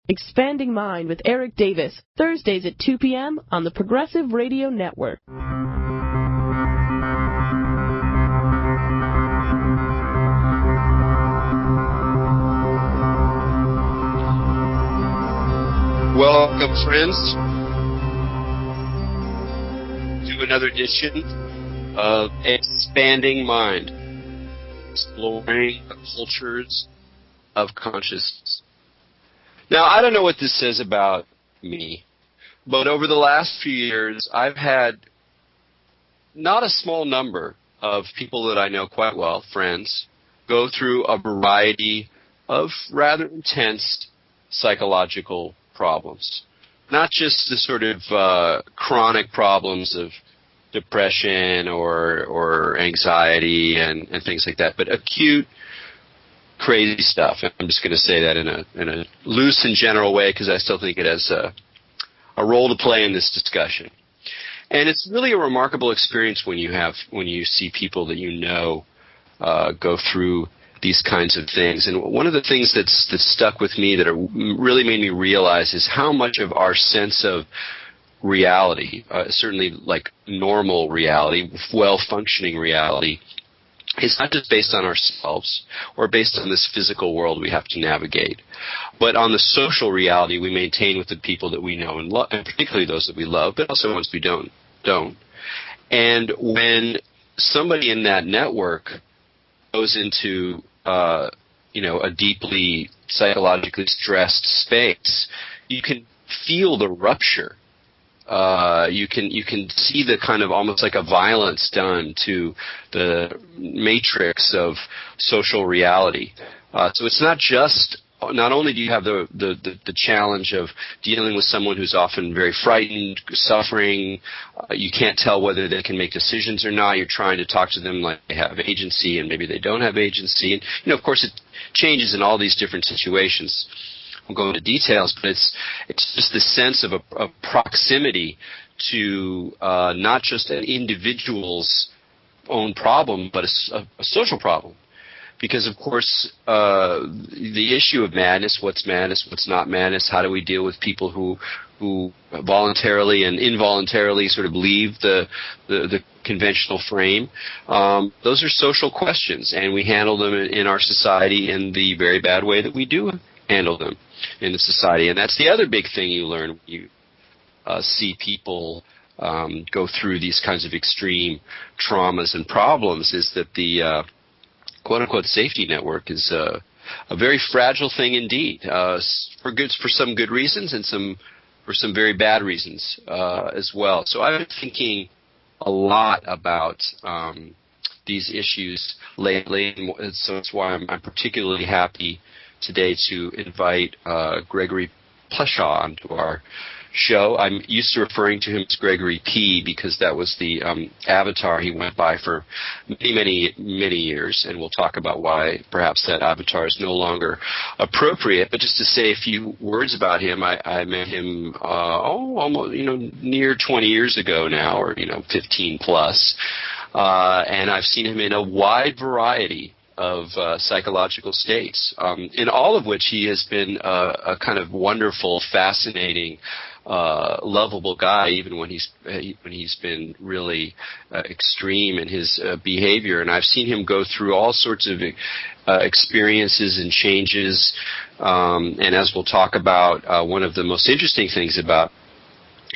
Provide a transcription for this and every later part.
Expanding Mind with Erik Davis, Thursdays at 2 p.m. on the Progressive Radio Network. Welcome, friends, to another edition of Expanding Mind, exploring the cultures of consciousness. Now, I don't know what this says about me, but over the last few years, I've had not a small number of people that I know quite well, friends, go through a variety of rather intense psychological problems. Not just the sort of chronic problems of depression or anxiety and things like that, but acute crazy stuff. I'm just going to say that in a loose and general way because I still think it has a role to play in this discussion. And it's really a remarkable experience when you see people that you know go through these kinds of things. And one of the things that's stuck with me that really made me realize is how much of our sense of reality, certainly like normal reality, well-functioning reality, is not just based on ourselves or based on this physical world we have to navigate, but on the social reality we maintain with the people that we know and love, and particularly those that we love, but also ones we don't. And when somebody in that network goes into a deeply psychologically stressed space, you can feel the rupture. You can see the kind of almost like a violence done to the matrix of social reality. So it's not only do you have the challenge of dealing with someone who's often very frightened, suffering, you can't tell whether they can make decisions or not. You're trying to talk to them like they have agency and maybe they don't have agency. And, of course, it changes in all these different situations. I won't go into details, but it's just the sense of a proximity to not just an individual's own problem, but a social problem. Because, of course, the issue of madness, what's not madness, how do we deal with people who voluntarily and involuntarily sort of leave the conventional frame, those are social questions, and we handle them in our society in the very bad way that we do handle them in the society. And that's the other big thing you learn when you see people go through these kinds of extreme traumas and problems, is that the quote-unquote safety network is a very fragile thing indeed, for some good reasons and for some very bad reasons as well. So I've been thinking a lot about these issues lately, and so that's why I'm particularly happy today to invite Gregory Pleshaw onto our show. I'm used to referring to him as Gregory P because that was the avatar he went by for many years, and we'll talk about why perhaps that avatar is no longer appropriate. But just to say a few words about him, I met him almost near 20 years ago now, or 15 plus, and I've seen him in a wide variety of psychological states, in all of which he has been a kind of wonderful, fascinating, lovable guy, even when he's been really extreme in his behavior. And I've seen him go through all sorts of experiences and changes. And as we'll talk about, one of the most interesting things about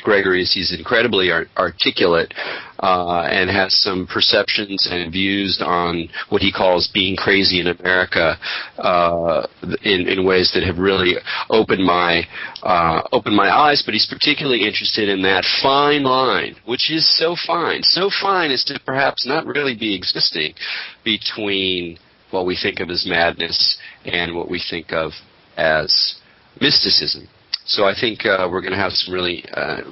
Gregory is he's incredibly articulate and has some perceptions and views on what he calls being crazy in America in ways that have really opened my eyes. But he's particularly interested in that fine line, which is so fine as to perhaps not really be existing between what we think of as madness and what we think of as mysticism. So I think we're going to have some really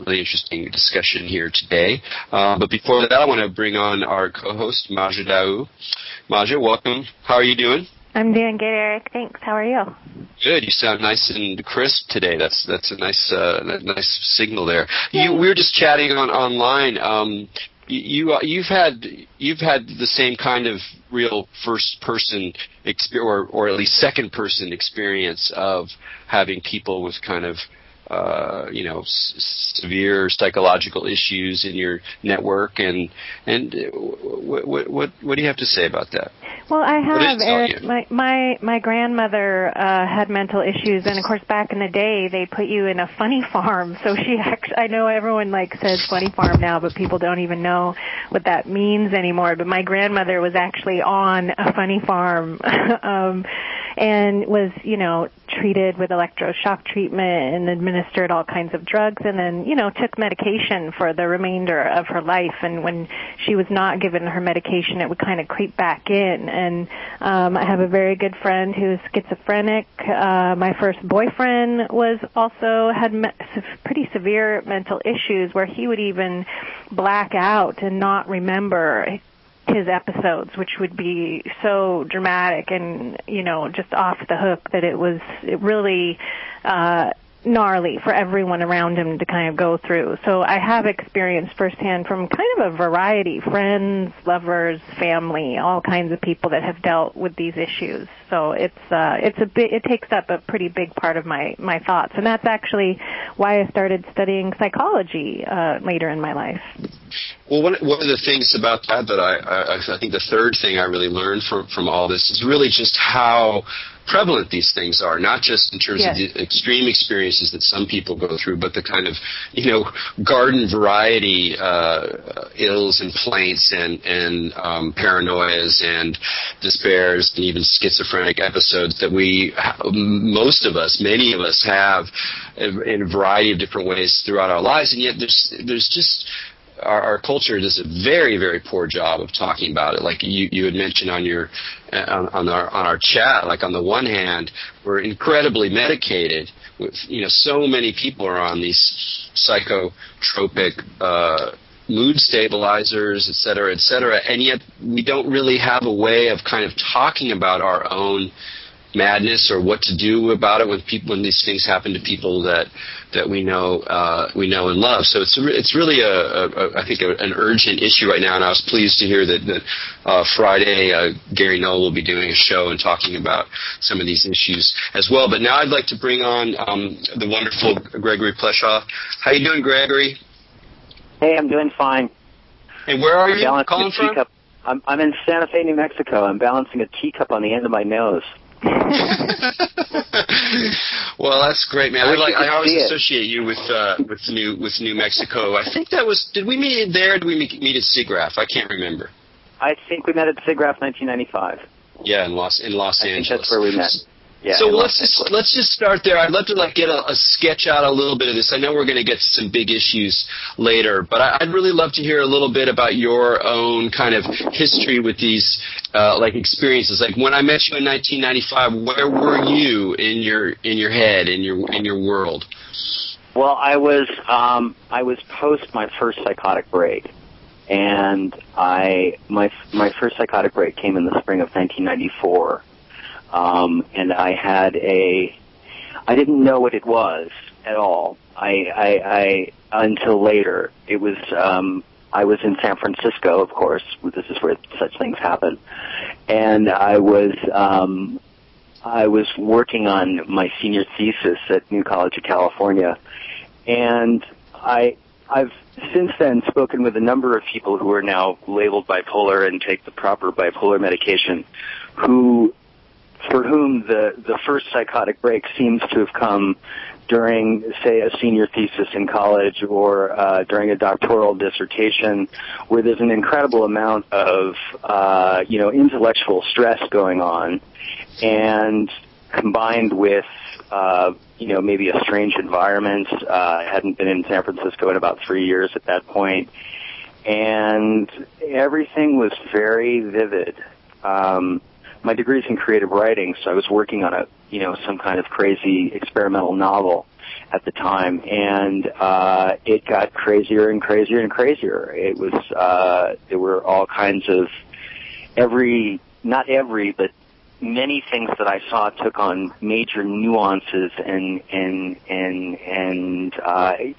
interesting discussion here today. But before that, I want to bring on our co-host, Maja Daou. Maja, welcome. How are you doing? I'm doing good, Erik. Thanks. How are you? Good. You sound nice and crisp today. That's a nice signal there. We were just chatting online. you've had the same kind of real first person or at least second person experience of having people with kind of severe psychological issues in your network, and what do you have to say about that? Well, I have, Eric. My grandmother had mental issues, and of course, back in the day, they put you in a funny farm. So I know everyone says funny farm now, but people don't even know what that means anymore. But my grandmother was actually on a funny farm, and was, treated with electroshock treatment and administered all kinds of drugs, and then, took medication for the remainder of her life. And when she was not given her medication, it would kind of creep back in. And I have a very good friend who's schizophrenic. My first boyfriend had pretty severe mental issues where he would even black out and not remember his episodes, which would be so dramatic and, just off the hook that it really gnarly for everyone around him to kind of go through. So I have experienced firsthand from kind of a variety, friends, lovers, family, all kinds of people that have dealt with these issues. So it takes up a pretty big part of my thoughts, and that's actually why I started studying psychology later in my life. Well, one of the things about that I think the third thing I really learned from all this is really just how prevalent these things are, not just in terms of the extreme experiences that some people go through, but the kind of, garden variety ills and plaints and paranoias and despairs and even schizophrenic episodes that many of us have in a variety of different ways throughout our lives, and yet there's just our culture does a very, very poor job of talking about it. Like you had mentioned on our chat, like on the one hand, we're incredibly medicated with, so many people are on these psychotropic mood stabilizers, et cetera, and yet we don't really have a way of kind of talking about our own madness or what to do about it when these things happen to people that we know and love. So it's really I think an urgent issue right now, and I was pleased to hear that Friday Gary Null will be doing a show and talking about some of these issues as well. But now I'd like to bring on the wonderful Gregory Pleshaw. How you doing, Gregory? Hey, I'm doing fine. And where are you calling from? I'm in Santa Fe, New Mexico. I'm balancing a teacup on the end of my nose. Well, that's great, man. I always associate you with New Mexico. I think did we meet there? Or did we meet at SIGGRAPH? I can't remember. I think we met at SIGGRAPH 1995. Yeah, in Los Angeles. I think that's where we met. Yeah, so let's just start there. I'd love to get a sketch out a little bit of this. I know we're going to get to some big issues later, but I'd really love to hear a little bit about your own kind of history with these experiences. Like when I met you in 1995, where were you in your head, in your world? Well, I was post my first psychotic break, and my first psychotic break came in the spring of 1994. And I didn't know what it was at all. I until later. It was, I was in San Francisco, of course. This is where such things happen. And I was working on my senior thesis at New College of California. And I've since then spoken with a number of people who are now labeled bipolar and take the proper bipolar medication, for whom the first psychotic break seems to have come during, say, a senior thesis in college or during a doctoral dissertation, where there's an incredible amount of intellectual stress going on, and combined with maybe a strange environment. I hadn't been in San Francisco in about 3 years at that point, and everything was very vivid. My degree's in creative writing, so I was working on some kind of crazy experimental novel at the time, and it got crazier and crazier and crazier. It was there were all kinds of but many things that I saw took on major nuances and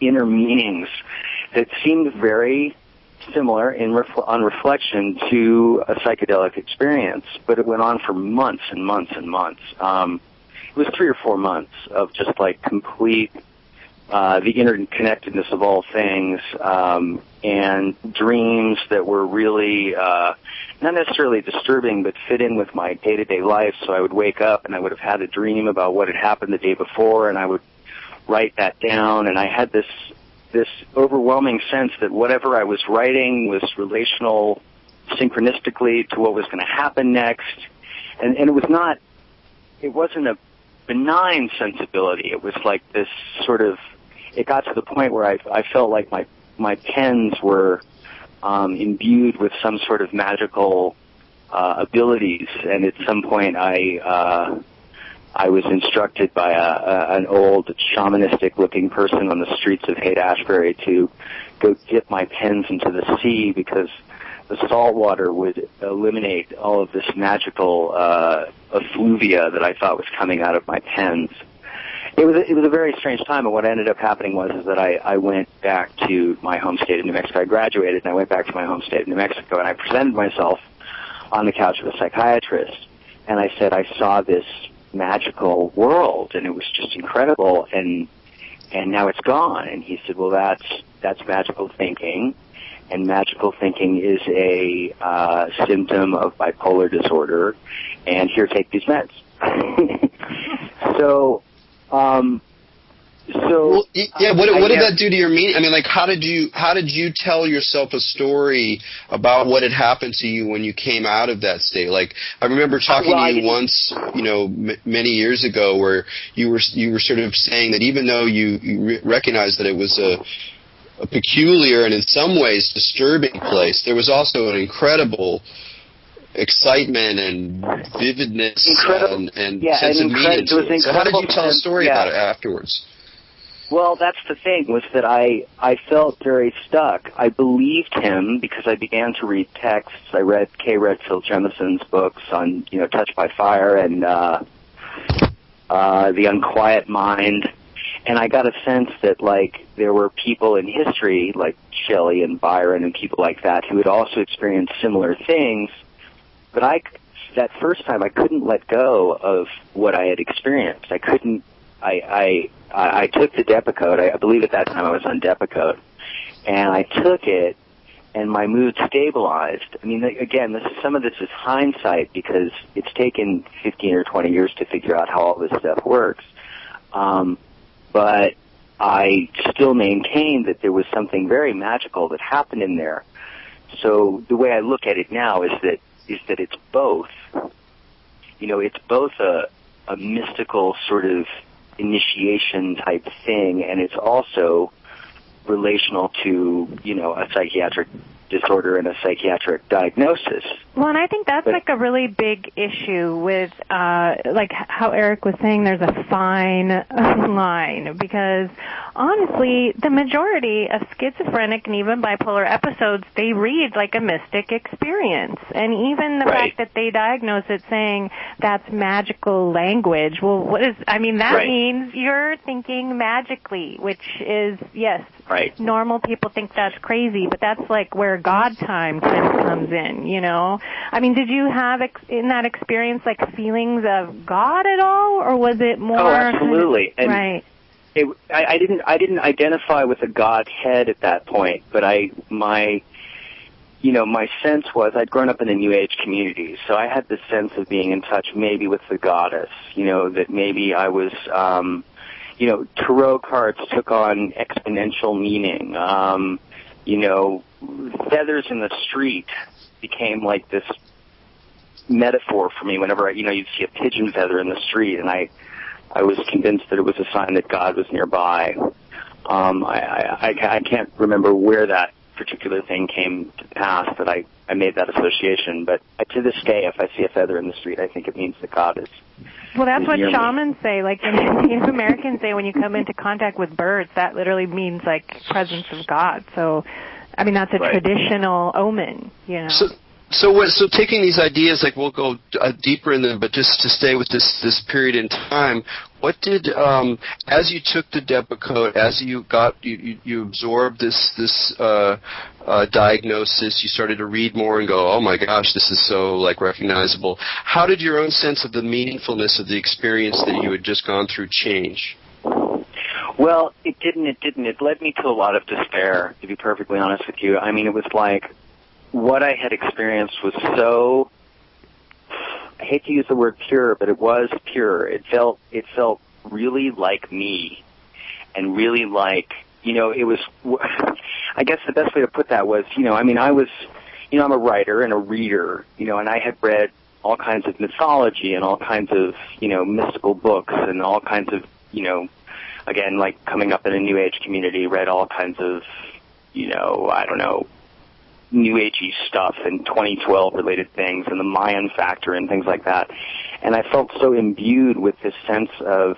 inner meanings that seemed very similar on reflection to a psychedelic experience, but it went on for months and months and months. It was 3 or 4 months of just like complete the interconnectedness of all things, and dreams that were really not necessarily disturbing, but fit in with my day-to-day life. So I would wake up and I would have had a dream about what had happened the day before, and I would write that down, and I had this overwhelming sense that whatever I was writing was relational synchronistically to what was going to happen next. And it wasn't a benign sensibility. It was like this sort of, it got to the point where I felt like my pens were imbued with some sort of magical abilities. And at some point I was instructed by an old shamanistic-looking person on the streets of Haight-Ashbury to go dip my pens into the sea because the salt water would eliminate all of this magical effluvia that I thought was coming out of my pens. It was a very strange time, and what ended up happening was that I went back to my home state of New Mexico. I graduated, and I went back to my home state of New Mexico, and I presented myself on the couch of a psychiatrist, and I said I saw this magical world, and it was just incredible, and now it's gone. And he said, well, that's magical thinking, and magical thinking is a symptom of bipolar disorder, and here, take these meds. What did that do to your meaning? I mean, like, how did you tell yourself a story about what had happened to you when you came out of that state? Like, I remember talking to you once, many years ago, where you were sort of saying that even though you recognized that it was a peculiar and in some ways disturbing place, there was also an incredible excitement and vividness and sense of meaning to it. So how did you tell a story about it afterwards? Well, that's the thing, was that I felt very stuck. I believed him because I began to read texts. I read Kay Redfield Jemison's books on, Touched by Fire and The Unquiet Mind. And I got a sense that, like, there were people in history, like Shelley and Byron and people like that, who had also experienced similar things. But that first time, I couldn't let go of what I had experienced. I couldn't. I took the Depakote. I believe at that time I was on Depakote, and I took it, and my mood stabilized. I mean, again, some of this is hindsight because it's taken 15 or 20 years to figure out how all this stuff works. But I still maintain that there was something very magical that happened in there. So the way I look at it now is that it's both. It's both a mystical sort of initiation type thing, and it's also relational to, a psychiatric disorder and a psychiatric diagnosis. Well, and I think that's like a really big issue with, like how Erik was saying, there's a fine line, because honestly, the majority of schizophrenic and even bipolar episodes, they read like a mystic experience. And even the fact that they diagnose it saying that's magical language, well, that means you're thinking magically, which is, yes, normal people think that's crazy, but that's like where God time kind of comes in, I mean, did you have in that experience like feelings of God at all, or was it more? Oh, absolutely. I didn't identify with a Godhead at that point, but my sense was I'd grown up in a New Age community, so I had this sense of being in touch maybe with the goddess, that maybe I was, tarot cards took on exponential meaning. Feathers in the street became like this metaphor for me whenever you'd see a pigeon feather in the street, and I was convinced that it was a sign that God was nearby. I can't remember where that particular thing came to pass, but I made that association. But to this day, if I see a feather in the street, I think it means that God is. Well, that's what shamans say. Like Native Americans say, when you come into contact with birds, that literally means like presence of God. So, I mean, that's a traditional omen, So taking these ideas, like we'll go deeper in them, but just to stay with this period in time, what did as you took the Depakote, as you absorbed this diagnosis, you started to read more and go, oh my gosh, this is so like recognizable. How did your own sense of the meaningfulness of the experience that you had just gone through change? Well, it didn't. It led me to a lot of despair, to be perfectly honest with you. I mean, it was like what I had experienced was so, I hate to use the word pure, but it was pure. It felt really like me, and really like, it was, I guess the best way to put that was, I mean, I was, I'm a writer and a reader, and I had read all kinds of mythology and all kinds of, mystical books and all kinds of, again, like coming up in a New Age community, read all kinds of, I don't know, New Agey stuff and 2012 related things and the Mayan factor and things like that. And I felt so imbued with this sense of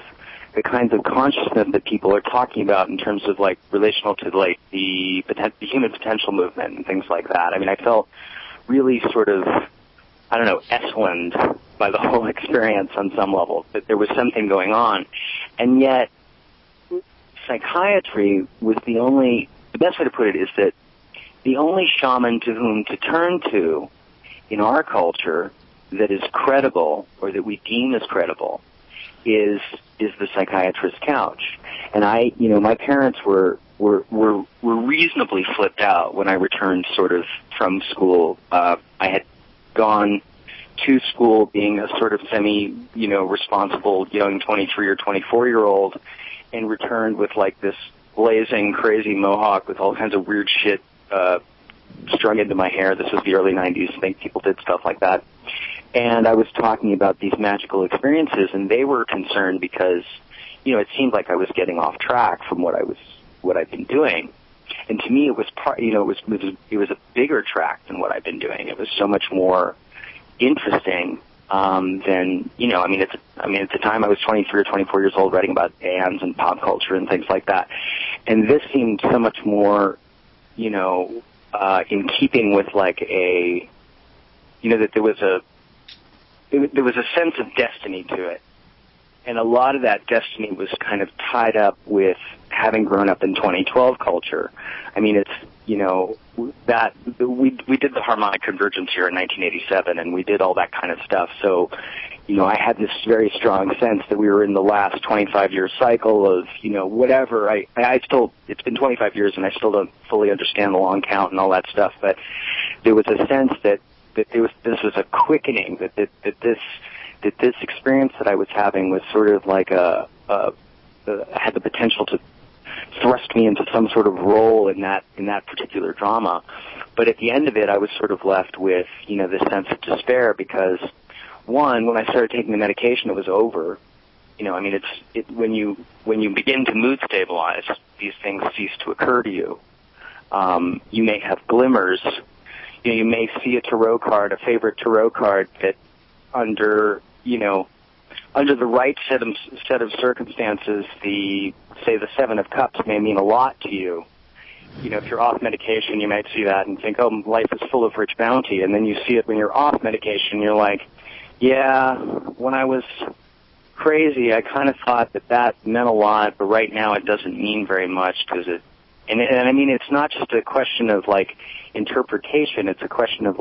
the kinds of consciousness that people are talking about in terms of like relational to like the human potential movement and things like that. I mean, I felt really sort of, I don't know, Esland by the whole experience on some level, that there was something going on. And yet, psychiatry was the best way to put it is that the only shaman to whom to turn to in our culture that is credible, or that we deem as credible, is the psychiatrist's couch. And my parents were reasonably flipped out when I returned sort of from school. I had gone to school being a sort of responsible young 23 or 24-year-old, and returned with like this blazing, crazy mohawk with all kinds of weird shit strung into my hair. This was the early 90s. I think people did stuff like that. And I was talking about these magical experiences, and they were concerned because, it seemed like I was getting off track from what I'd been doing. And to me, it was it was a bigger track than what I'd been doing. It was so much more interesting than, at the time I was 23 or 24 years old writing about bands and pop culture and things like that. And this seemed so much more, in keeping with like that there was a sense of destiny to it. And a lot of that destiny was kind of tied up with having grown up in 2012 culture. I mean, it's, that we did the harmonic convergence here in 1987, and we did all that kind of stuff. So, I had this very strong sense that we were in the last 25-year cycle of, whatever. I still, it's been 25 years, and I still don't fully understand the long count and all that stuff, but there was a sense that this was a quickening, that this experience that I was having was sort of like had the potential to thrust me into some sort of role in that particular drama. But at the end of it, I was sort of left with, this sense of despair because, one, when I started taking the medication, it was over. When you begin to mood stabilize, these things cease to occur to you. You may have glimmers. You may see a tarot card, a favorite tarot card that under the right set of circumstances, the Seven of Cups may mean a lot to you. If you're off medication, you might see that and think, oh, life is full of rich bounty. And then you see it when you're off medication, you're like, yeah, when I was crazy, I kind of thought that meant a lot, but right now it doesn't mean very much because and I mean, it's not just a question of like interpretation. It's a question of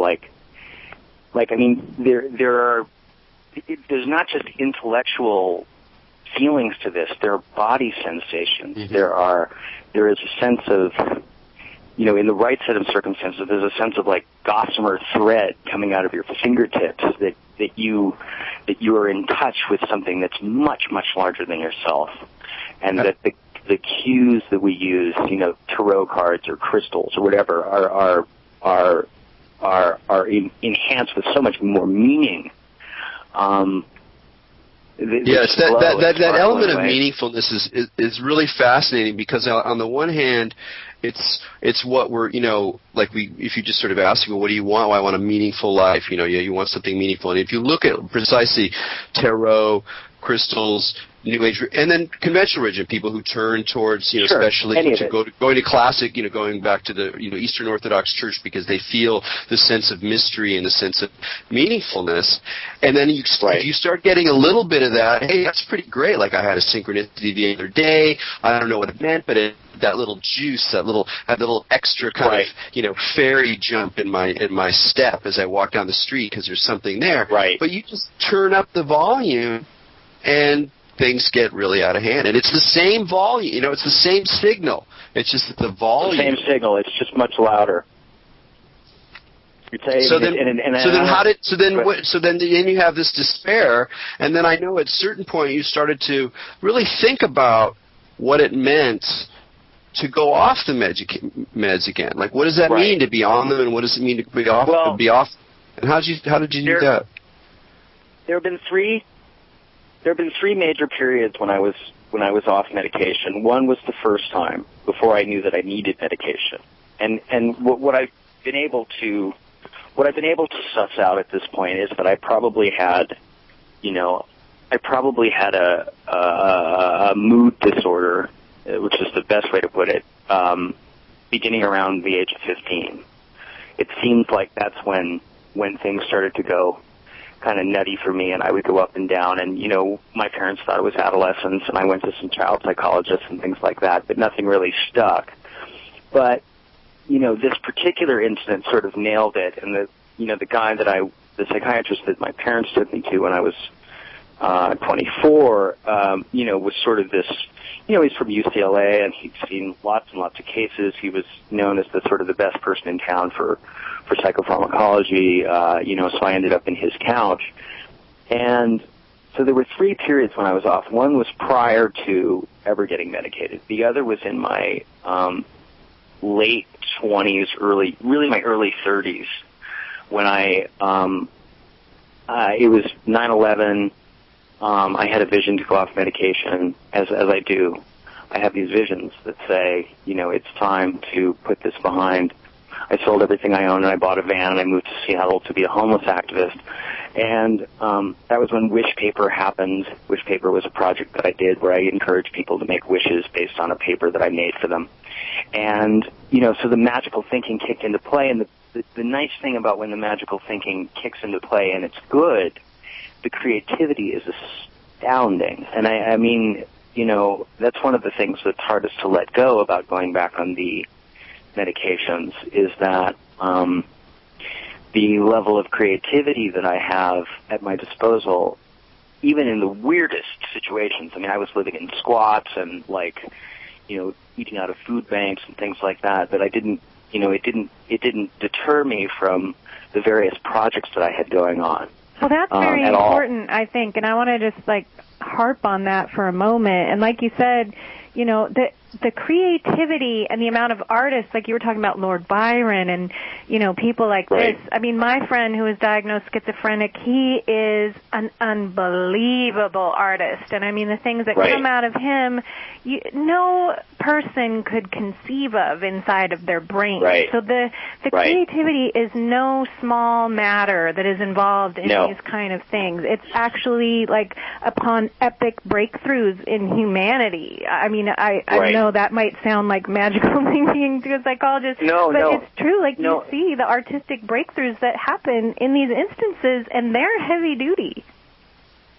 there's not just intellectual feelings to this. There are body sensations. Mm-hmm. There is a sense of, in the right set of circumstances, there's a sense of like gossamer thread coming out of your fingertips that you are in touch with something that's much, much larger than yourself, and that the cues that we use, tarot cards or crystals or whatever, are enhanced with so much more meaning. Yes, that element of meaningfulness is really fascinating because on the one hand, it's what we're, if you just sort of ask people, what do you want? Well, I want a meaningful life. You want something meaningful. And if you look at precisely tarot, crystals, New Age, and then conventional religion, people who turn towards, sure, especially going to classic, going back to the, Eastern Orthodox Church because they feel the sense of mystery and the sense of meaningfulness. And then if you start getting a little bit of that, hey, that's pretty great. Like I had a synchronicity the other day. I don't know what it meant, but that little juice, that little extra kind of, fairy jump in my step as I walk down the street because there's something there. Right. But you just turn up the volume and things get really out of hand. And it's the same volume, it's the same signal. It's just that the volume. The same signal. It's just much louder. So then you have this despair, and then I know at a certain point you started to really think about what it meant to go off the meds again. Like, what does that mean to be on them, and what does it mean to be off? And how did you do that? There have been three major periods when I was off medication. One was the first time before I knew that I needed medication, and what I've been able to suss out at this point is that I probably had a mood disorder, which is the best way to put it, beginning around the age of 15. It seems like that's when things started to go kind of nutty for me, and I would go up and down, and my parents thought it was adolescence, and I went to some child psychologists and things like that, but nothing really stuck. But this particular incident sort of nailed it, and the psychiatrist that my parents took me to when I was 24, was sort of this, he's from UCLA, and he'd seen lots and lots of cases. He was known as the best person in town for psychopharmacology, so I ended up in his couch. And so there were 3 periods when I was off. One was prior to ever getting medicated. The other was in my late 20s, my early 30s, when it was 9/11. I had a vision to go off medication, as I do. I have these visions that say, it's time to put this behind. I sold everything I owned, and I bought a van, and I moved to Seattle to be a homeless activist. And that was when Wish Paper happened. Wish Paper was a project that I did where I encouraged people to make wishes based on a paper that I made for them. And, so the magical thinking kicked into play, and the nice thing about when the magical thinking kicks into play and it's good, the creativity is astounding. And I mean, that's one of the things that's hardest to let go about going back on the medications is that the level of creativity that I have at my disposal, even in the weirdest situations. I mean, I was living in squats and eating out of food banks and things like that, but it didn't deter me from the various projects that I had going on. Well, that's very important, I think, and I want to just harp on that for a moment. And like you said, the creativity and the amount of artists, like you were talking about Lord Byron and, people like this. I mean, my friend who was diagnosed schizophrenic, he is an unbelievable artist. And I mean, the things that come out of him, no person could conceive of inside of their brain. So the creativity is no small matter that is involved in these kind of things. It's actually upon epic breakthroughs in humanity. I mean, I know that might sound like magical thinking to a psychologist, but it's true. You see the artistic breakthroughs that happen in these instances, and they're heavy duty.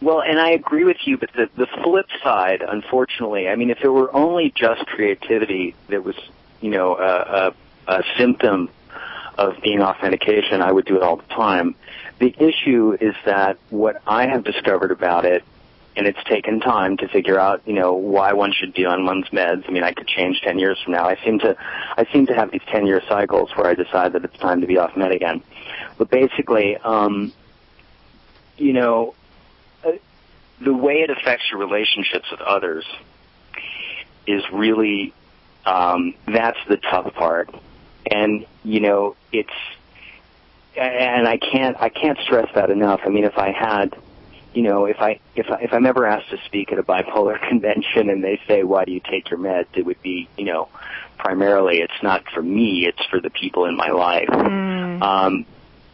Well, and I agree with you, but the flip side, unfortunately, I mean, if it were only just creativity that was, a symptom of being off medication, I would do it all the time. The issue is that what I have discovered about it, and it's taken time to figure out, why one should be on one's meds. I mean, I could change 10 years from now. I seem to have these 10-year cycles where I decide that it's time to be off med again. But basically, the way it affects your relationships with others is really, that's the tough part. And, and I can't stress that enough. I mean, if I had, if I'm ever asked to speak at a bipolar convention and they say, why do you take your meds? It would be, primarily it's not for me, it's for the people in my life.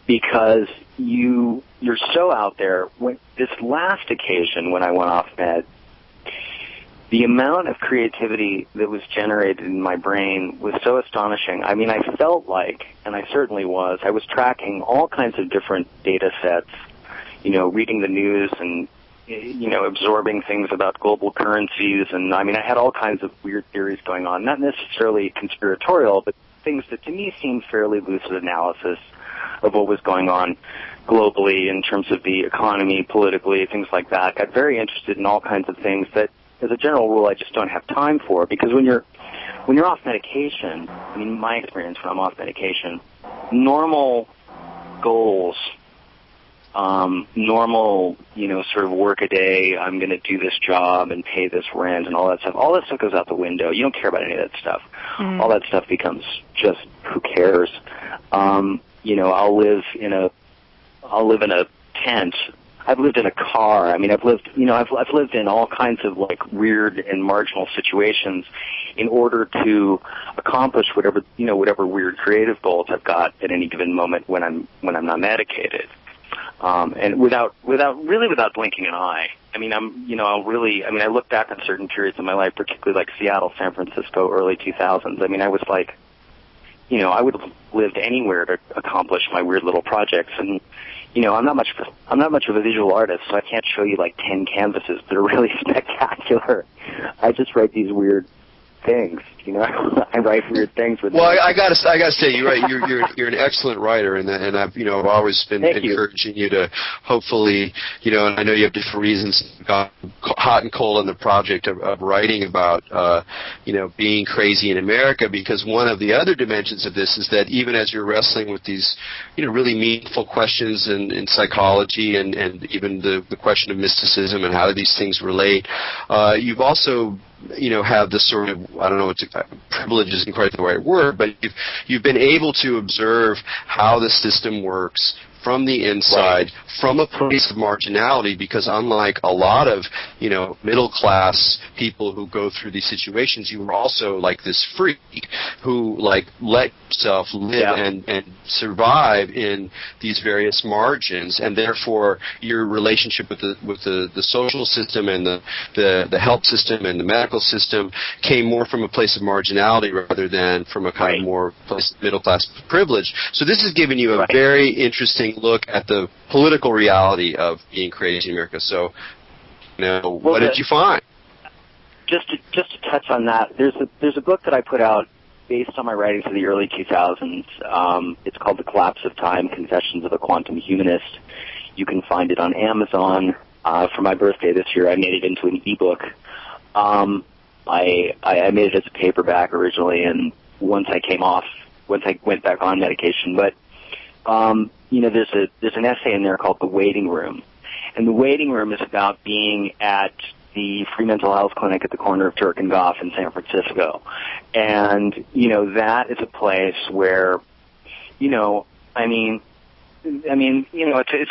Because, you're so out there. When this last occasion when I went off med, the amount of creativity that was generated in my brain was so astonishing. I mean, I felt like, and I certainly was, I was tracking all kinds of different data sets, reading the news and, absorbing things about global currencies. And, I mean, I had all kinds of weird theories going on, not necessarily conspiratorial, but things that to me seemed fairly lucid analysis of what was going on globally in terms of the economy, politically, things like that. Got very interested in all kinds of things that, as a general rule, I just don't have time for, because when you're off medication, I mean, my experience when I'm off medication, normal goals, normal, sort of work a day, I'm going to do this job and pay this rent and all that stuff goes out the window. You don't care about any of that stuff. All that stuff becomes just, who cares? I'll live in a tent. I've lived in a car. I mean, I've lived in all kinds of like weird and marginal situations in order to accomplish whatever weird creative goals I've got at any given moment when I'm not medicated. And without blinking an eye. I mean, I look back on certain periods of my life, particularly like Seattle, San Francisco, early 2000s. I mean, I was like, I would have lived anywhere to accomplish my weird little projects. And, I'm not much of a visual artist, so I can't show you like 10 canvases that are really spectacular. I just write these weird things, I write weird things with. Well, I gotta say, you're right. You're an excellent writer, and I've always been encouraging you to hopefully, and I know you have different reasons, got hot and cold on the project of writing about, being crazy in America, because one of the other dimensions of this is that even as you're wrestling with these, really meaningful questions in psychology and even the question of mysticism and how do these things relate, you've also have this sort of, I don't know, privilege isn't quite the right word, but you've been able to observe how the system works from the inside, from a place of marginality, because unlike a lot of, middle class people who go through these situations, you were also like this freak who let yourself live and survive in these various margins, and therefore your relationship with the social system and the health system and the medical system came more from a place of marginality rather than from a kind of more place of middle class privilege. So this has given you a very interesting look at the political reality of being crazy in America. So, what did you find? Just to touch on that, there's a book that I put out based on my writings of the early 2000s. It's called The Collapse of Time: Confessions of a Quantum Humanist. You can find it on Amazon. For my birthday this year, I made it into an ebook. I made it as a paperback originally, and once I went back on medication, but there's an essay in there called The Waiting Room. And The Waiting Room is about being at the free mental health clinic at the corner of Turk and Goff in San Francisco. And, that is a place where, it's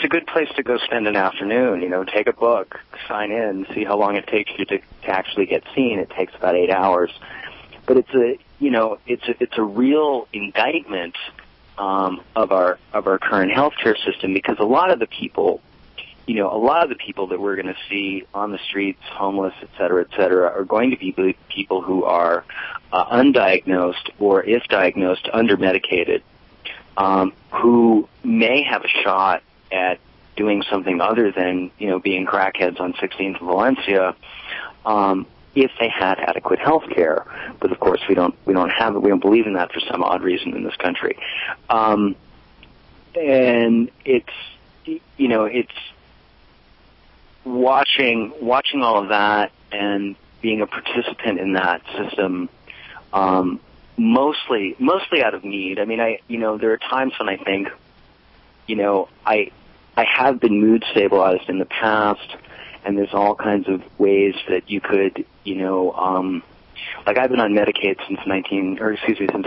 a good place to go spend an afternoon, take a book, sign in, see how long it takes you to actually get seen. It takes about 8 hours. But it's a real indictment of our current healthcare system, because a lot of the people that we're going to see on the streets, homeless, et cetera, are going to be people who are undiagnosed or, if diagnosed, under-medicated, who may have a shot at doing something other than, being crackheads on 16th and Valencia, if they had adequate health care. But of course we don't have it. We don't believe in that for some odd reason in this country. And it's watching all of that and being a participant in that system, mostly out of need. I mean, there are times when I think, I have been mood stabilized in the past, and there's all kinds of ways that you could, like I've been on Medicaid since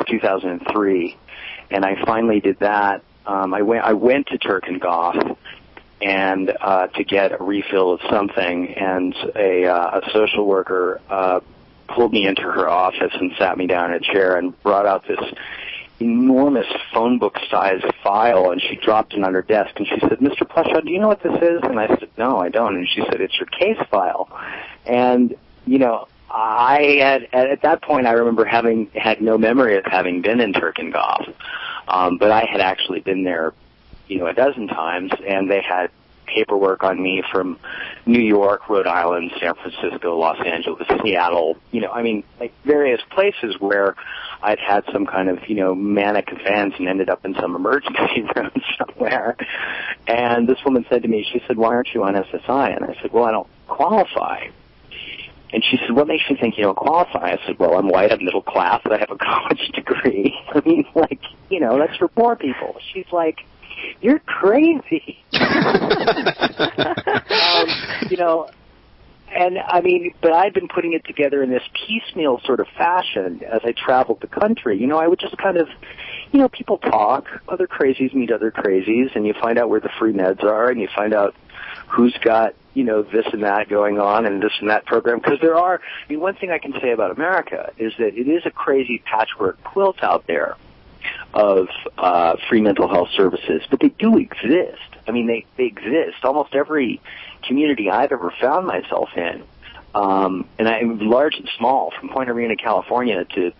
2003, and I finally did that. I went to Turk and Goff and to get a refill of something, and a social worker pulled me into her office and sat me down in a chair and brought out this enormous phone book size file, and she dropped it on her desk, and she said, "Mr. Pleshaw, do you know what this is?" And I said, "No, I don't." And she said, "It's your case file." And, at that point, I remember had no memory of having been in Turkengov, but I had actually been there, a dozen times, and they had paperwork on me from New York, Rhode Island, San Francisco, Los Angeles, Seattle, various places where I'd had some kind of, manic event and ended up in some emergency room somewhere. And this woman said to me, she said, "Why aren't you on SSI?" And I said, "Well, I don't qualify." And she said, "What makes you think you don't qualify?" I said, "Well, I'm white, I'm middle class, I have a college degree." I mean, that's for poor people. She's like, "You're crazy." But I'd been putting it together in this piecemeal sort of fashion as I traveled the country. I would just kind of, people talk, other crazies meet other crazies, and you find out where the free meds are, and you find out who's got, this and that going on and this and that program. Because there are, one thing I can say about America is that it is a crazy patchwork quilt out there of free mental health services, but they do exist. They exist. Almost every community I've ever found myself in, and I'm large and small, from Point Arena, California to,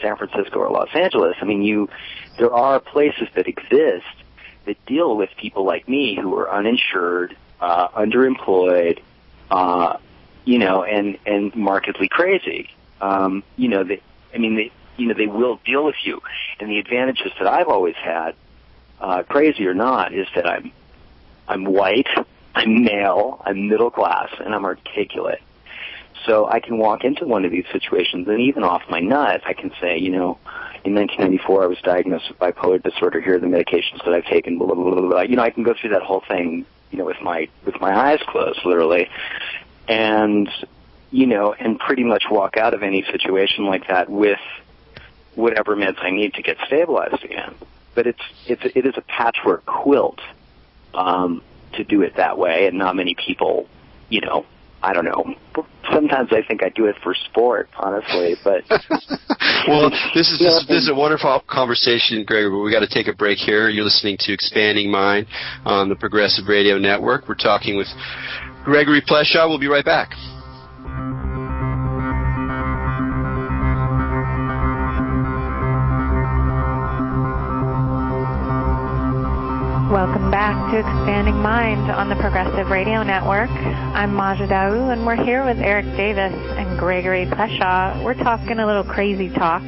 San Francisco or Los Angeles. There are places that exist that deal with people like me who are uninsured, underemployed, and markedly crazy. They will deal with you. And the advantages that I've always had, crazy or not, is that I'm white, I'm male, I'm middle class, and I'm articulate. So I can walk into one of these situations, and even off my nut, I can say, in 1994 I was diagnosed with bipolar disorder. Here are the medications that I've taken, blah, blah, blah, blah. I can go through that whole thing, with my eyes closed, literally. And, and pretty much walk out of any situation like that with whatever meds I need to get stabilized again. But it is a patchwork quilt to do it that way, and not many people, I don't know. Sometimes I think I do it for sport, honestly. But well, this is a wonderful conversation, Gregory. But we got to take a break here. You're listening to Expanding Mind on the Progressive Radio Network. We're talking with Gregory Pleshaw. We'll be right back. Welcome back to Expanding Mind on the Progressive Radio Network. I'm Maja Daou, and we're here with Erik Davis and Gregory Pleshaw. We're talking a little crazy talk,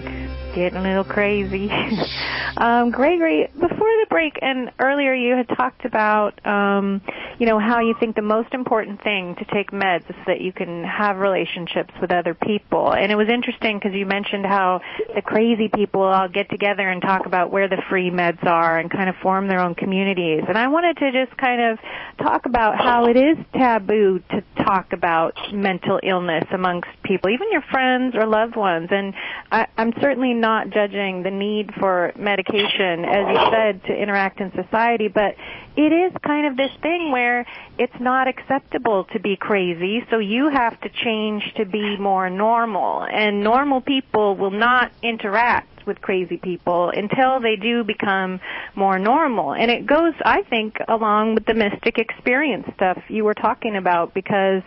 getting a little crazy. Gregory, before the break and earlier you had talked about, how you think the most important thing to take meds is that you can have relationships with other people. And it was interesting because you mentioned how the crazy people all get together and talk about where the free meds are and kind of form their own communities. And I wanted to just kind of talk about how it is taboo to talk about mental illness amongst people, even your friends or loved ones. And I'm certainly not judging the need for medication, as you said, to interact in society, but it is kind of this thing where it's not acceptable to be crazy, so you have to change to be more normal. And normal people will not interact with crazy people until they do become more normal. And it goes, I think, along with the mystic experience stuff you were talking about, because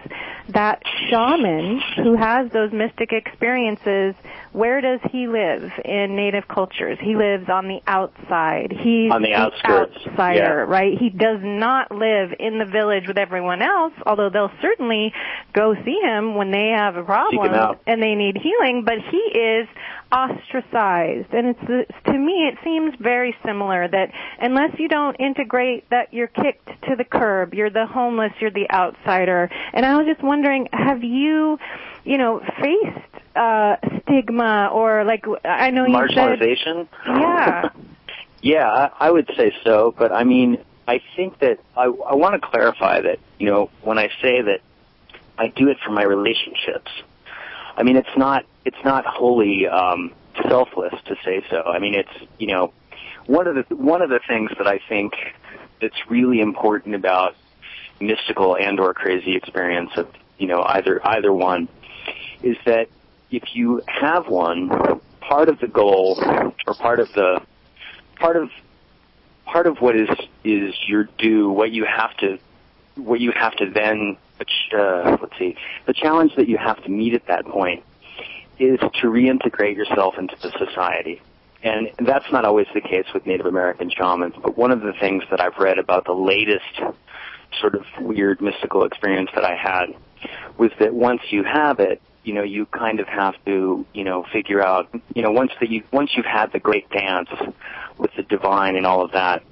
that shaman who has those mystic experiences, where does he live in Native cultures? He lives on the outside. He's on the outskirts. Outsider, right? He does not live in the village with everyone else, although they'll certainly go see him when they have a problem and they need healing, but he is ostracized. And to me, it seems very similar that unless you don't integrate, that you're kicked to the curb, you're the homeless, you're the outsider. And I was just wondering, have you, faced stigma or I know you said marginalization? Yeah. Yeah, I would say so, but I think that I want to clarify that, when I say that I do it for my relationships, it's not wholly selfless to say so. It's one of the things that I think that's really important about mystical and or crazy experience of either one is that if you have one, part of the goal or part of the part of what is your due, what you have to then, let's see, the challenge that you have to meet at that point is to reintegrate yourself into the society. And that's not always the case with Native American shamans, but one of the things that I've read about the latest sort of weird mystical experience that I had was that once you have it, you kind of have to, figure out, once you've had the great dance with the divine and all of that,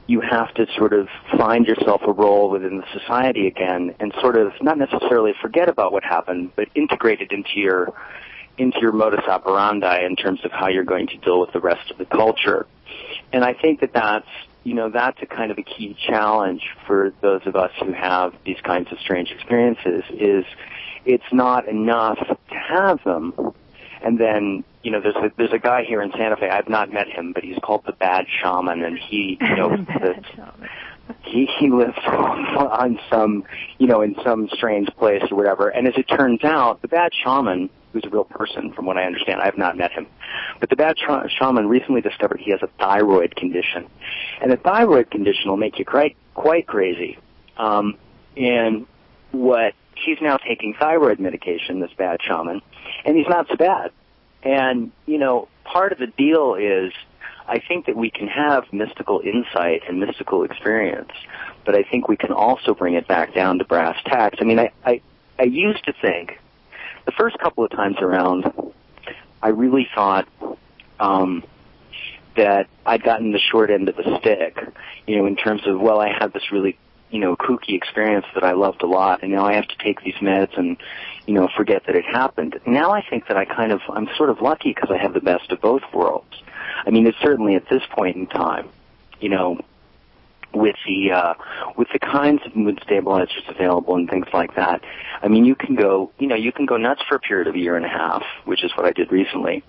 you have to sort of find yourself a role within the society again and sort of not necessarily forget about what happened, but integrate it into your modus operandi in terms of how you're going to deal with the rest of the culture. And I think that's a kind of a key challenge for those of us who have these kinds of strange experiences is it's not enough to have them. And then, there's a guy here in Santa Fe, I've not met him, but he's called the Bad Shaman, and he, he lives on some, in some strange place or whatever. And as it turns out, the Bad Shaman, who's a real person from what I understand, I have not met him, but the Bad Shaman recently discovered he has a thyroid condition. And a thyroid condition will make you quite crazy. And he's now taking thyroid medication, this Bad Shaman, and he's not so bad. And, part of the deal is I think that we can have mystical insight and mystical experience, but I think we can also bring it back down to brass tacks. I mean, I used to think, the first couple of times around, I really thought that I'd gotten the short end of the stick, in terms of, well, I had this really, kooky experience that I loved a lot, and now I have to take these meds and, forget that it happened. Now I think that I'm sort of lucky because I have the best of both worlds. I mean, it's certainly at this point in time, with the kinds of mood stabilizers available and things like that. I mean, you can go nuts for a period of a year and a half, which is what I did recently,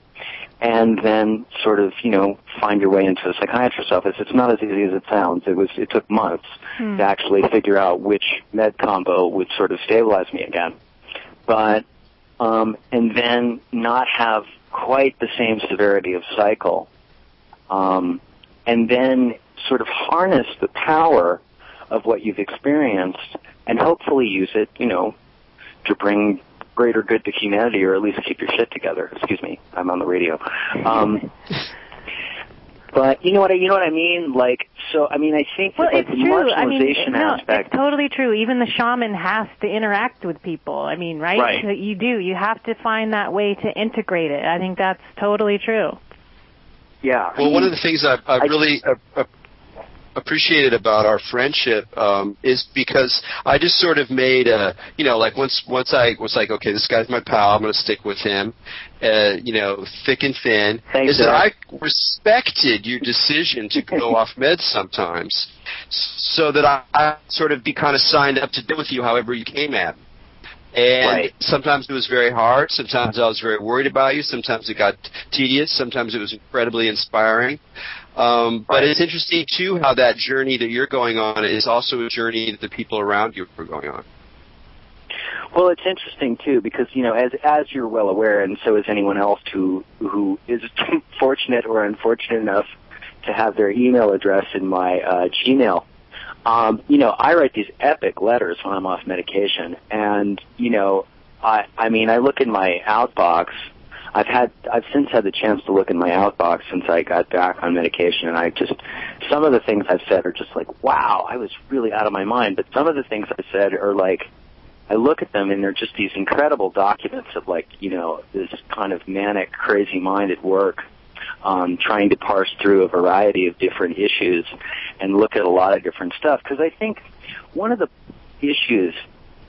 and then sort of, find your way into a psychiatrist's office. It's not as easy as it sounds. It took months to actually figure out which med combo would sort of stabilize me again. But, and then not have quite the same severity of cycle. And then sort of harness the power of what you've experienced and hopefully use it, to bring greater good to humanity, or at least keep your shit together. Excuse me, I'm on the radio. But you know what I mean? Like, so, I mean, I think that the marginalization aspect... It's totally true. Even the shaman has to interact with people. I mean, right? Right. So you do. You have to find that way to integrate it. I think that's totally true. Yeah. Well, one of the things I really appreciated about our friendship is because I just sort of made once I was like, okay, this guy's my pal, I'm going to stick with him, thick and thin. Thanks, is that I respected your decision to go off meds sometimes, so that I sort of be kind of signed up to deal with you however you came at me. And sometimes it was very hard. Sometimes I was very worried about you. Sometimes it got tedious. Sometimes it was incredibly inspiring. But it's interesting, too, how that journey that you're going on is also a journey that the people around you are going on. Well, it's interesting, too, because, as you're well aware, and so is anyone else who is fortunate or unfortunate enough to have their email address in my Gmail, I write these epic letters when I'm off medication, and, I look in my outbox. I've since had the chance to look in my outbox since I got back on medication, and some of the things I've said are just like, wow, I was really out of my mind, but some of the things I've said are like, I look at them and they're just these incredible documents of this kind of manic, crazy mind at work, trying to parse through a variety of different issues and look at a lot of different stuff. Because I think one of the issues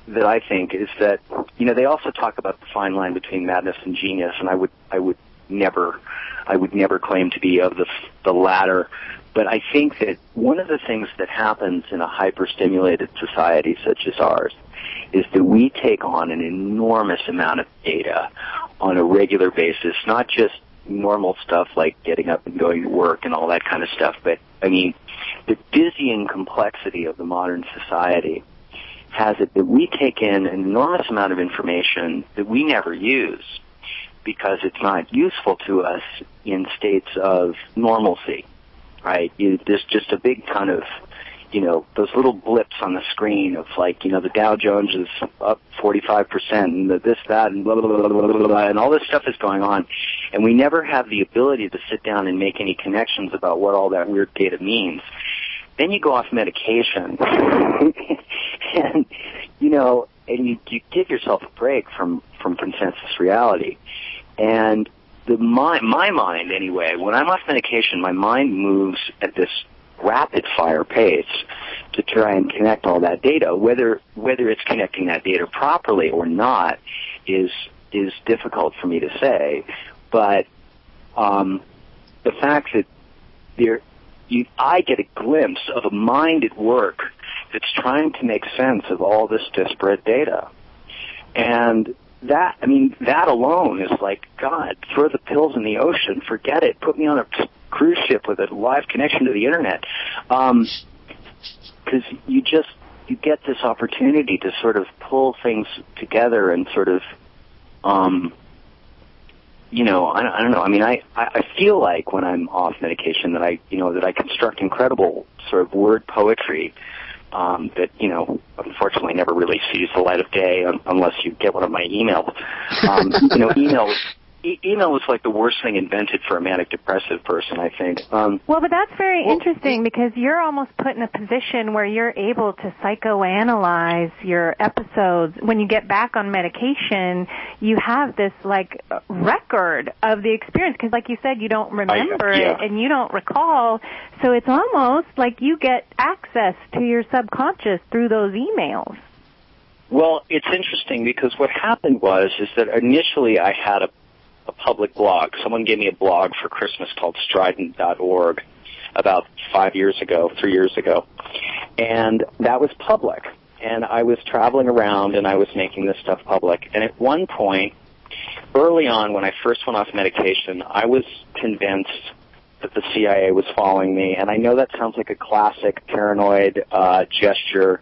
that I think is that, they also talk about the fine line between madness and genius, and I would never claim to be of the latter. But I think that one of the things that happens in a hyper-stimulated society such as ours is that we take on an enormous amount of data on a regular basis, not just normal stuff like getting up and going to work and all that kind of stuff, but, the dizzying complexity of the modern society has it that we take in an enormous amount of information that we never use because it's not useful to us in states of normalcy. right? There's just a big ton of, those little blips on the screen of like, the Dow Jones is up 45% and this, that, and blah, blah, blah, blah, blah, blah, and all this stuff is going on. And we never have the ability to sit down and make any connections about what all that weird data means. Then you go off medication and, and you give yourself a break from consensus reality. And my mind, anyway, when I'm off medication, my mind moves at this rapid-fire pace to try and connect all that data. Whether it's connecting that data properly or not is difficult for me to say. But the fact that I get a glimpse of a mind at work that's trying to make sense of all this disparate data. And that alone is like, God, throw the pills in the ocean, forget it, put me on a cruise ship with a live connection to the internet. Because you get this opportunity to sort of pull things together and sort of, I don't know. I mean, I feel like when I'm off medication that I construct incredible sort of word poetry that, unfortunately never really sees the light of day unless you get one of my emails. Email is like the worst thing invented for a manic depressive person, I think. Well, but that's very interesting because you're almost put in a position where you're able to psychoanalyze your episodes. When you get back on medication, you have this like record of the experience because, like you said, you don't remember it and you don't recall. So it's almost like you get access to your subconscious through those emails. Well, it's interesting because what happened is that initially I had a public blog. Someone gave me a blog for Christmas called strident.org about 3 years ago. And that was public. And I was traveling around and I was making this stuff public. And at one point, early on when I first went off medication, I was convinced that the CIA was following me. And I know that sounds like a classic paranoid gesture.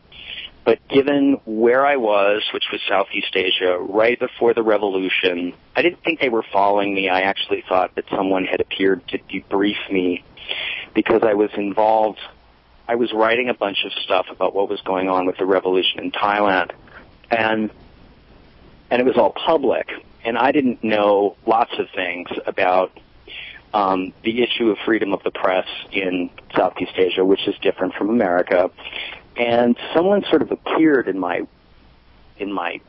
But given where I was, which was Southeast Asia, right before the revolution, I didn't think they were following me. I actually thought that someone had appeared to debrief me because I was involved. I was writing a bunch of stuff about what was going on with the revolution in Thailand. And it was all public. And I didn't know lots of things about the issue of freedom of the press in Southeast Asia, which is different from America. And someone sort of appeared in my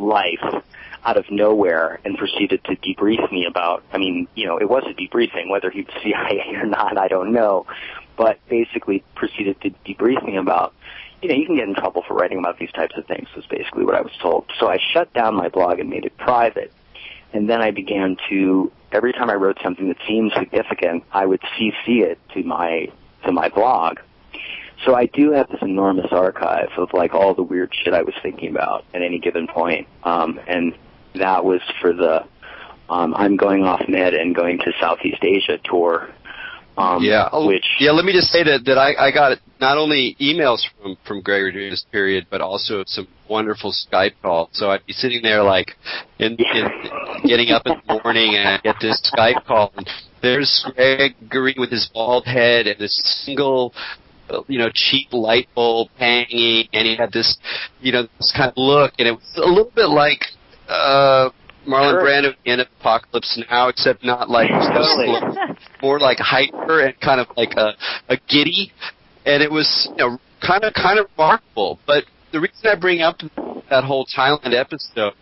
life out of nowhere and proceeded to debrief me about, it was a debriefing, whether he was CIA or not, I don't know, but basically proceeded to debrief me about, you can get in trouble for writing about these types of things, was basically what I was told. So I shut down my blog and made it private. And then I began to, every time I wrote something that seemed significant, I would CC it to my blog. So I do have this enormous archive of like all the weird shit I was thinking about at any given point. And that was for the I'm going off med and going to Southeast Asia tour. Let me just say that I got not only emails from Gregory during this period, but also some wonderful Skype calls. So I'd be sitting there like in getting up in the morning and I get this Skype call and there's Gregory with his bald head and this single cheap light bulb hanging, and he had this, this kind of look, and it was a little bit like Marlon Brando in Apocalypse Now, except not like more like hyper and kind of like a giddy, and it was kind of remarkable. But the reason I bring up that whole Thailand episode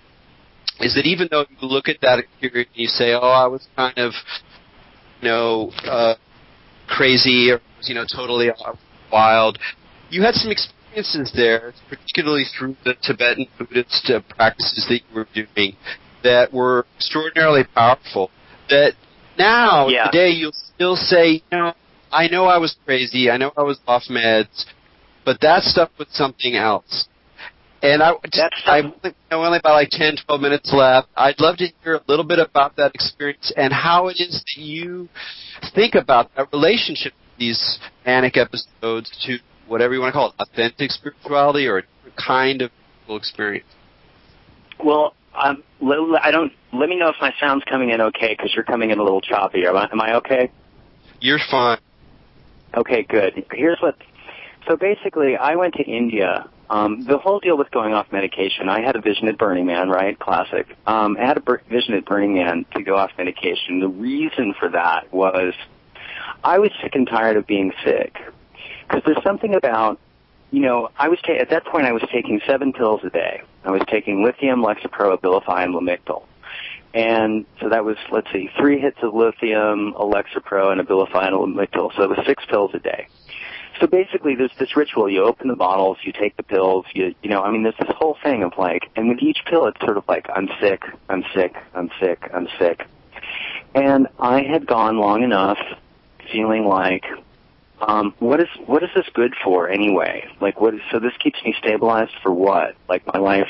is that even though you look at that period and you say, oh, I was kind of crazy or totally wild, you had some experiences there, particularly through the Tibetan Buddhist practices that you were doing that were extraordinarily powerful, that now, today, you'll still say, I know I was crazy, I know I was off meds, but that stuff was something else. And I'm only about like 10, 12 minutes left. I'd love to hear a little bit about that experience and how it is that you think about that relationship with these manic episodes to whatever you want to call it, authentic spirituality or a different kind of experience. Well, let me know if my sound's coming in okay, because you're coming in a little choppy. Am I okay? You're fine. Okay, good. So basically, I went to India. The whole deal with going off medication, I had a vision at Burning Man, right? Classic. I had a vision at Burning Man to go off medication. The reason for that was I was sick and tired of being sick. Because there's something about, at that point I was taking 7 pills a day. I was taking lithium, Lexapro, Abilify, and Lamictal. And so that was, 3 hits of lithium, a Lexapro, and Abilify, and Lamictal. So it was 6 pills a day. So basically, there's this ritual. You open the bottles, you take the pills, there's this whole thing of and with each pill, it's sort of I'm sick, I'm sick, I'm sick, I'm sick. And I had gone long enough feeling what is this good for anyway? So this keeps me stabilized for what? My life,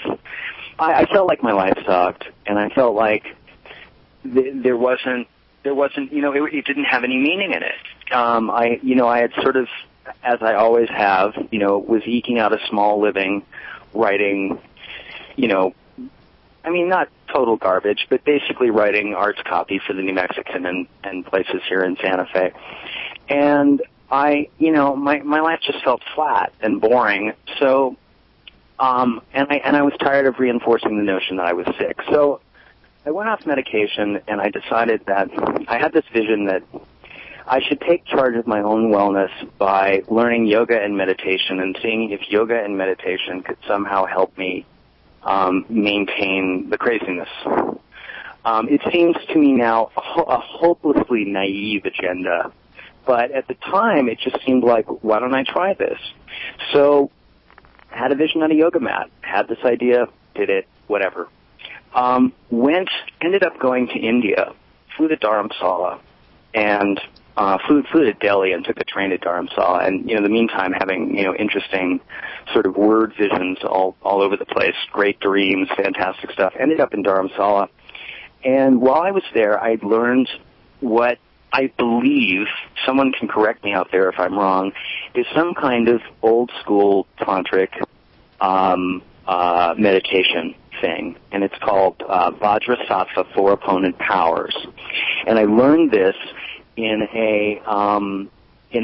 I felt like my life sucked, and I felt like there wasn't, it didn't have any meaning in it. I had sort of, as I always have, was eking out a small living, writing, not total garbage, but basically writing arts copy for the New Mexican and places here in Santa Fe. And my life just felt flat and boring. So, and I was tired of reinforcing the notion that I was sick. So I went off medication, and I decided that I had this vision that I should take charge of my own wellness by learning yoga and meditation and seeing if yoga and meditation could somehow help me maintain the craziness. It seems to me now a hopelessly naive agenda, but at the time it just seemed like, why don't I try this? So I had a vision on a yoga mat, had this idea, did it, whatever. Ended up going to India, flew to Dharamsala, and flew to Delhi and took a train to Dharamsala, and in the meantime having interesting sort of word visions all over the place, great dreams, fantastic stuff. Ended up in Dharamsala, and while I was there, I learned what I believe, someone can correct me out there if I'm wrong, is some kind of old school tantric meditation thing, and it's called Vajrasattva, 4 opponent powers. And I learned this in a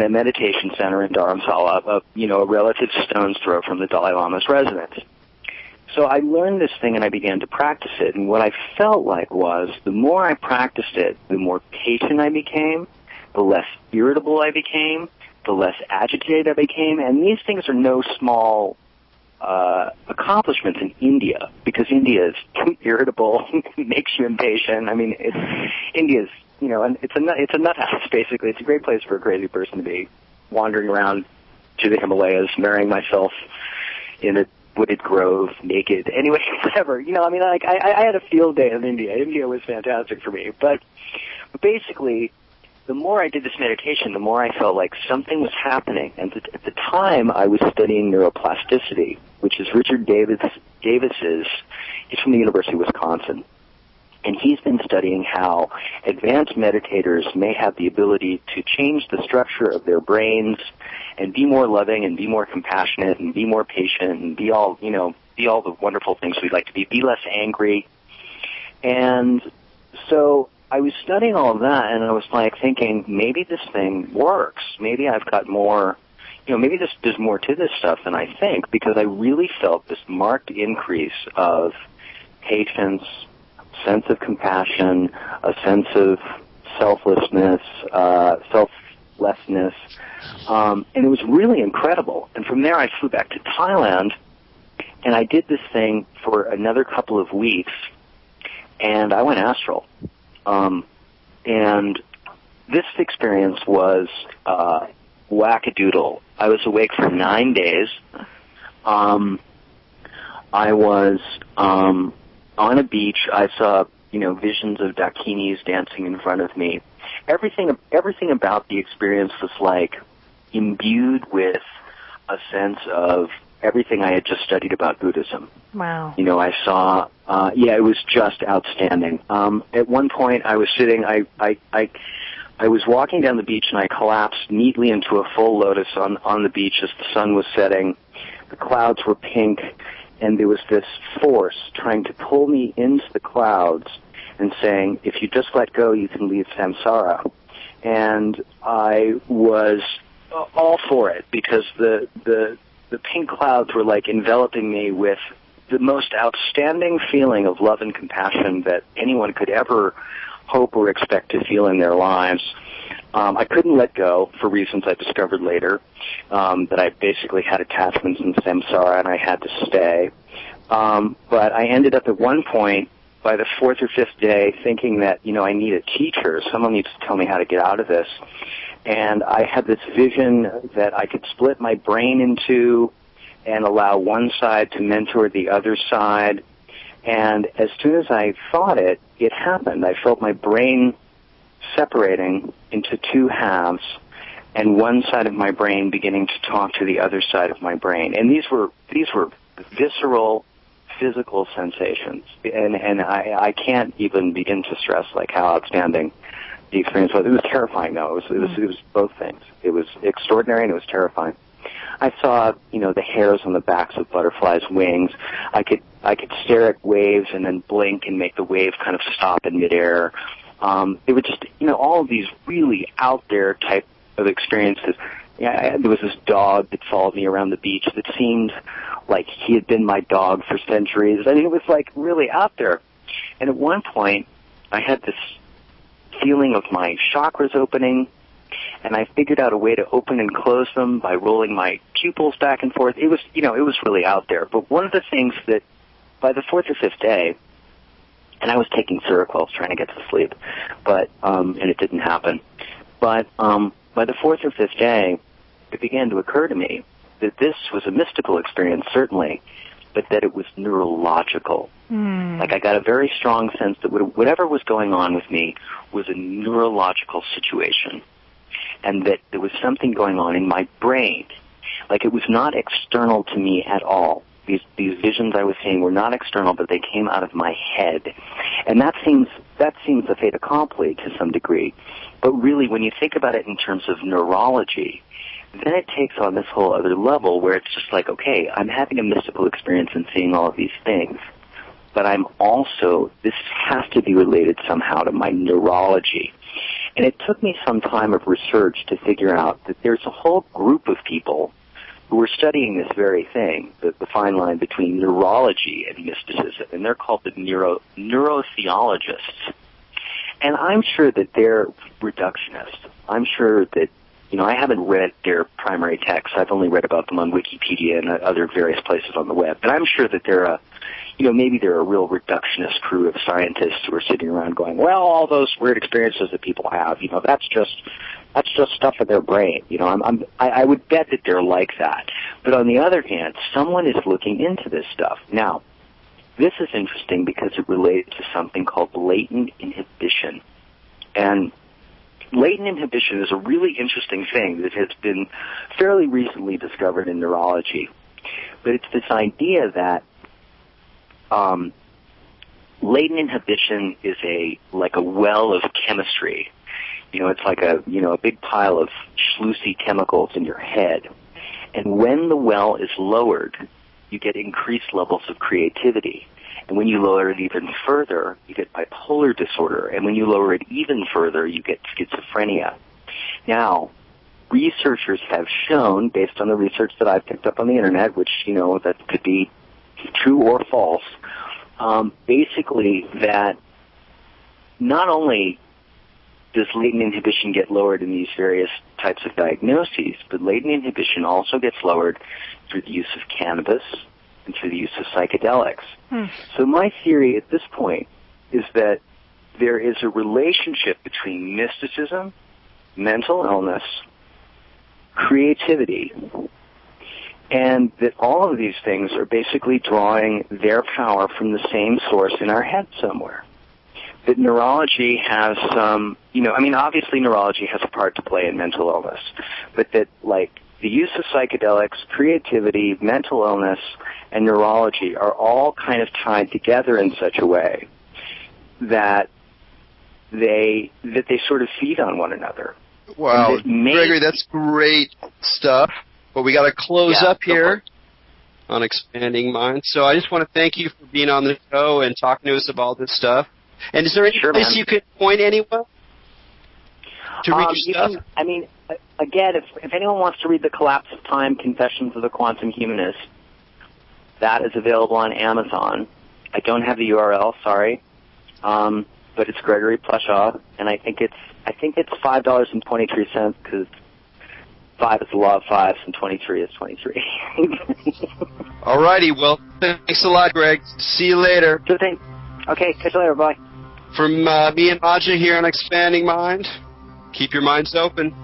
meditation center in Dharamsala, a relative stone's throw from the Dalai Lama's residence. So I learned this thing and I began to practice it, and what I felt like was the more I practiced it, the more patient I became, the less irritable I became, the less agitated I became, and these things are no small accomplishments in India, because India is too irritable, makes you impatient. India's, and it's a nut house, basically. It's a great place for a crazy person to be, wandering around to the Himalayas, marrying myself in a wooded grove, naked. Anyway, whatever. I had a field day in India. India was fantastic for me. But basically, the more I did this meditation, the more I felt like something was happening. And at the time, I was studying neuroplasticity, which is Richard Davis's. He's from the University of Wisconsin. And he's been studying how advanced meditators may have the ability to change the structure of their brains and be more loving and be more compassionate and be more patient and be all the wonderful things we'd like to be less angry. And so I was studying all of that, and I was thinking, maybe this thing works. Maybe I've got more, maybe there's more to this stuff than I think, because I really felt this marked increase of patience, sense of compassion, a sense of selflessness, selflessness, and it was really incredible. And from there I flew back to Thailand, and I did this thing for another couple of weeks, and I went astral. And this experience was wackadoodle. I was awake for 9 days. I was on a beach. I saw, visions of dakinis dancing in front of me. Everything about the experience was imbued with a sense of everything I had just studied about Buddhism. Wow. I saw, it was just outstanding. At one point I was sitting, I was walking down the beach and I collapsed neatly into a full lotus on the beach as the sun was setting. The clouds were pink, and there was this force trying to pull me into the clouds and saying, if you just let go, you can leave samsara. And I was all for it, because the pink clouds were like enveloping me with the most outstanding feeling of love and compassion that anyone could ever hope or expect to feel in their lives. I couldn't let go for reasons I discovered later, that I basically had attachments in samsara and I had to stay. But I ended up at one point, by the fourth or fifth day, thinking that, I need a teacher. Someone needs to tell me how to get out of this. And I had this vision that I could split my brain in two and allow one side to mentor the other side. And as soon as I thought it, it happened. I felt my brain separating into two halves, and one side of my brain beginning to talk to the other side of my brain. And these were visceral, physical sensations. And I can't even begin to stress like how outstanding the experience was. It was terrifying, though. It was both things. It was extraordinary and it was terrifying. I saw, the hairs on the backs of butterflies' wings. I could stare at waves and then blink and make the wave kind of stop in midair. It was just, all of these really out there type of experiences. There was this dog that followed me around the beach that seemed like he had been my dog for centuries. I mean, it was like really out there. And at one point, I had this feeling of my chakras opening, and I figured out a way to open and close them by rolling my pupils back and forth. It was, it was really out there. But one of the things that, by the fourth or fifth day, and I was taking Seroquel trying to get to sleep, but and it didn't happen. But by the fourth or fifth day, it began to occur to me that this was a mystical experience, certainly, but that it was neurological. Like I got a very strong sense that whatever was going on with me was a neurological situation, and that there was something going on in my brain. Like it was not external to me at all. These visions I was seeing were not external, but they came out of my head. And that seems a fait accompli to some degree. But really, when you think about it in terms of neurology, then it takes on this whole other level where it's just like, okay, I'm having a mystical experience and seeing all of these things, but I'm also, this has to be related somehow to my neurology. And it took me some time of research to figure out that there's a whole group of people who are studying this very thing, the fine line between neurology and mysticism, and they're called the neurotheologists. And I'm sure that they're reductionists. I'm sure that, I haven't read their primary texts. I've only read about them on Wikipedia and other various places on the web. But I'm sure that they're maybe they're a real reductionist crew of scientists who are sitting around going, well, all those weird experiences that people have, that's just stuff in their brain. I would bet that they're like that. But on the other hand, someone is looking into this stuff. Now, this is interesting because it relates to something called latent inhibition. And latent inhibition is a really interesting thing that has been fairly recently discovered in neurology. But it's this idea that latent inhibition is like a well of chemistry. It's like a big pile of schloosy chemicals in your head. And when the well is lowered, you get increased levels of creativity. And when you lower it even further, you get bipolar disorder. And when you lower it even further, you get schizophrenia. Now, researchers have shown, based on the research that I've picked up on the internet, which, that could be true or false, basically that not only does latent inhibition get lowered in these various types of diagnoses, but latent inhibition also gets lowered through the use of cannabis and through the use of psychedelics. So my theory at this point is that there is a relationship between mysticism, mental illness, creativity, and that all of these things are basically drawing their power from the same source in our head somewhere. That neurology has some, obviously neurology has a part to play in mental illness, but that, like, the use of psychedelics, creativity, mental illness, and neurology are all kind of tied together in such a way that they sort of feed on one another. Wow, Gregory, that's great stuff. But we got to close up here on Expanding Minds. So I just want to thank you for being on the show and talking to us about this stuff. And is there any place you could point anywhere? to read your stuff? Again, if anyone wants to read The Collapse of Time, Confessions of the Quantum Humanist, that is available on Amazon. I don't have the URL, sorry, but it's Gregory Pleshaw, and I think it's $5.23 because 5 is the law of 5s and 23 is 23. All righty, well, thanks a lot, Greg. See you later. Sure thing. Okay, catch you later. Bye. From me and Maja here on Expanding Mind, keep your minds open.